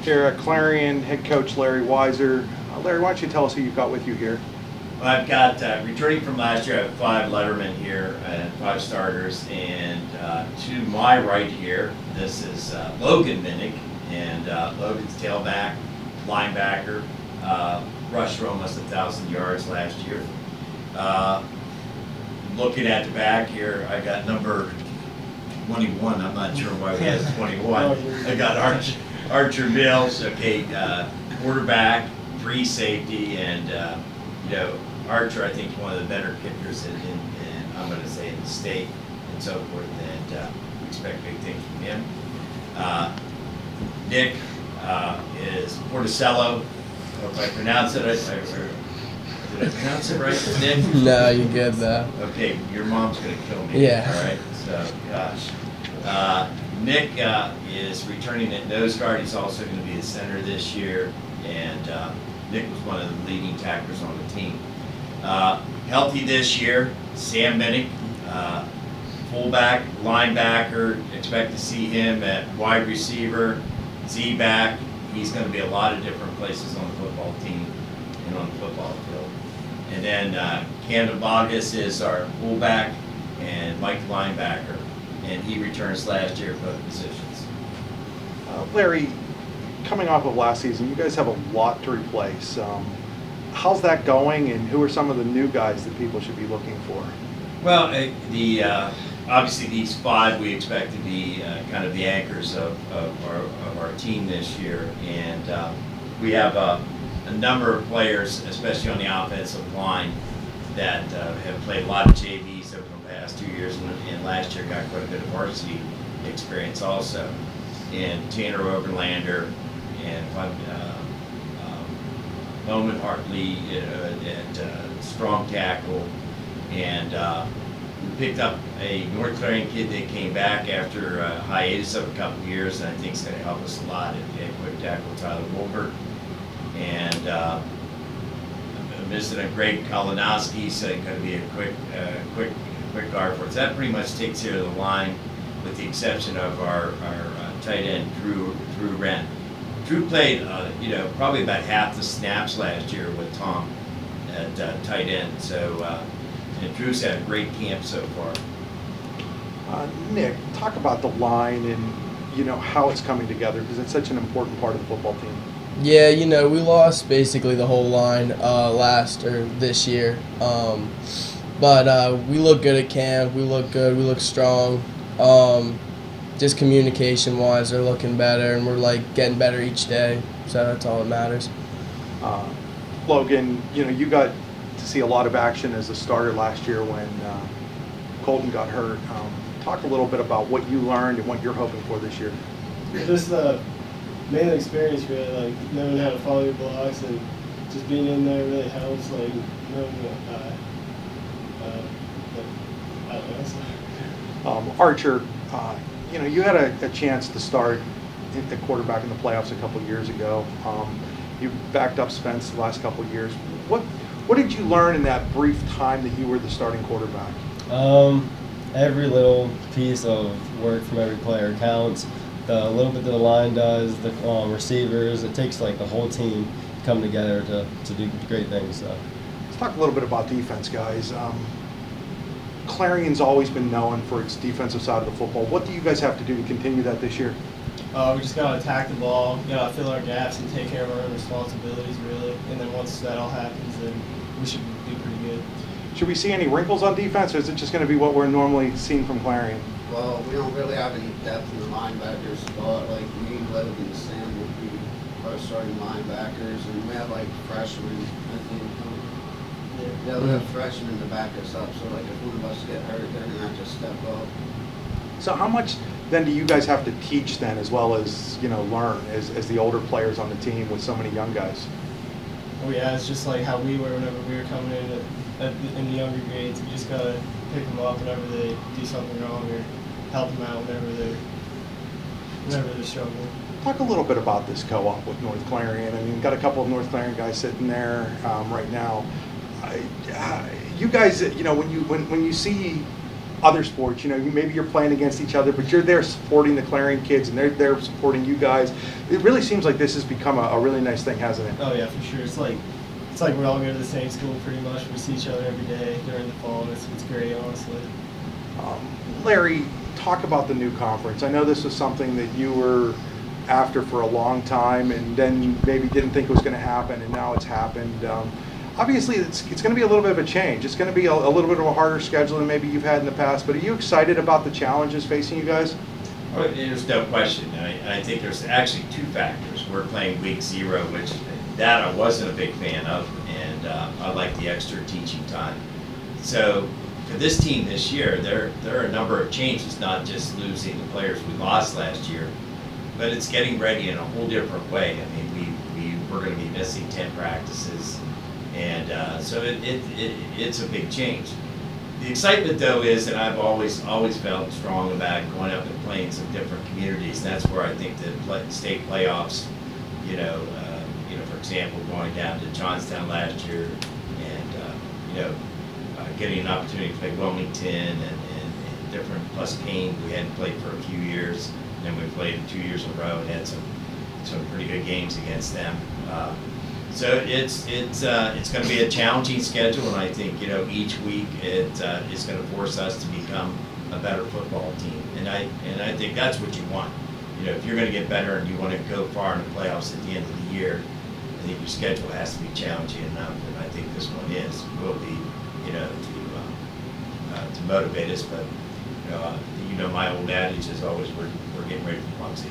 Here at Clarion, head coach Larry Weiser. Larry, why don't you tell us who you've got with you here? Well, I've got, returning from last year, I have 5 Lettermen here and 5 starters. And to my right here, this is Logan Minnick. And Logan's tailback, linebacker, rushed for almost 1,000 yards last year. Looking at the back here, I got number 21. I'm not sure why we have 21. I got Archer Mills, okay, quarterback, free safety, and Archer, I think, is one of the better kickers in I'm going to say in the state and so forth, and we expect big things from him. Nick is Porticello. I hope I pronounce it. Did I pronounce it right, Nick? No, you good though. Okay, your mom's going to kill me. Yeah. All right, so, gosh. Nick is returning at nose guard. He's also going to be the center this year, and Nick was one of the leading tacklers on the team. Healthy this year, Sam Minnick, fullback, linebacker. Expect to see him at wide receiver, Z-back. He's going to be a lot of different places on the football team and on the football field. And then Camden Bogus is our fullback, and Mike the linebacker, and he returns last year at both positions. Larry, coming off of last season, you guys have a lot to replace. How's that going, and who are some of the new guys that people should be looking for? Well, obviously these 5 we expect to be kind of the anchors of our team this year, and we have a number of players, especially on the offensive line, that have played a lot of JVs over the past 2 years, and last year got quite a bit of varsity experience also. And Tanner Overlander and Bowman Hartley at strong tackle, and we picked up a North Clarion kid that came back after a hiatus of a couple of years, and I think is going to help us a lot at quick tackle, Tyler Wolbert. And visiting Greg Kalinowski, so he's going to be a quick guard for us. That pretty much takes care of the line, with the exception of our tight end Drew Wren. Drew played probably about half the snaps last year with Tom at tight end. So and Drew's had a great camp so far. Nick, talk about the line and how it's coming together, because it's such an important part of the football team. Yeah, we lost basically the whole line this year. But we look good at camp. We look good. We look strong. Just communication-wise, they're looking better, and we're getting better each day. So that's all that matters. Logan, you got to see a lot of action as a starter last year when Colton got hurt. Talk a little bit about what you learned and what you're hoping for this year. Just the main experience, really, knowing how to follow your blocks, and just being in there really helps. Knowing I don't know. Archer, you had a chance to start at quarterback in the playoffs a couple of years ago. You backed up Spence the last couple of years. What did you learn in that brief time that you were the starting quarterback? Every little piece of work from every player counts. The little bit that the line does, the receivers, it takes the whole team to come together to do great things. So. Let's talk a little bit about defense, guys. Clarion's always been known for its defensive side of the football. What do you guys have to do to continue that this year? We just got to attack the ball, got to fill our gaps and take care of our own responsibilities, really. And then once that all happens, then we should do pretty good. Should we see any wrinkles on defense, or is it just going to be what we're normally seeing from Clarion? Well, we don't really have any depth in the linebacker spot. Me, Logan, and Sam would be our starting linebackers, and we have freshmen, I think. Yeah, we have freshmen to back us up, so if one of us get hurt, they're going to have to step up. So how much then do you guys have to teach then, as well as learn as the older players on the team with so many young guys? Oh yeah, it's just how we were whenever we were coming in the younger grades. We just got to pick them up whenever they do something wrong, or help them out whenever they're struggling. Talk a little bit about this co-op with North Clarion. I mean, got a couple of North Clarion guys sitting there right now. You guys, when you see other sports. Maybe you're playing against each other, but you're there supporting the Clarion kids, and they're there supporting you guys. It really seems like this has become a really nice thing, hasn't it? Oh yeah, for sure. It's like we all go to the same school pretty much. We see each other every day during the fall, and it's great, honestly. Larry, talk about the new conference. I know this was something that you were after for a long time, and then you maybe didn't think it was going to happen, and now it's happened. Obviously, it's going to be a little bit of a change. It's going to be a little bit of a harder schedule than maybe you've had in the past, but are you excited about the challenges facing you guys? Well, there's no question. I think there's actually two factors. We're playing week 0, which that I wasn't a big fan of, and I like the extra teaching time. So for this team this year, there are a number of changes, not just losing the players we lost last year, but it's getting ready in a whole different way. I mean, we're going to be missing 10 practices, and so it's a big change. The excitement, though, is, and I've always felt strong about going up and playing some different communities. And that's where I think the state playoffs, for example, going down to Johnstown last year, and getting an opportunity to play Wilmington and different, plus Payne, we hadn't played for a few years, and then we played 2 years in a row and had some pretty good games against them. So it's going to be a challenging schedule, and I think each week it's going to force us to become a better football team, and I think that's what you want. If you're going to get better and you want to go far in the playoffs at the end of the year, I think your schedule has to be challenging enough, and I think this one will be to motivate us. But my old adage is always we're getting ready for Muncie.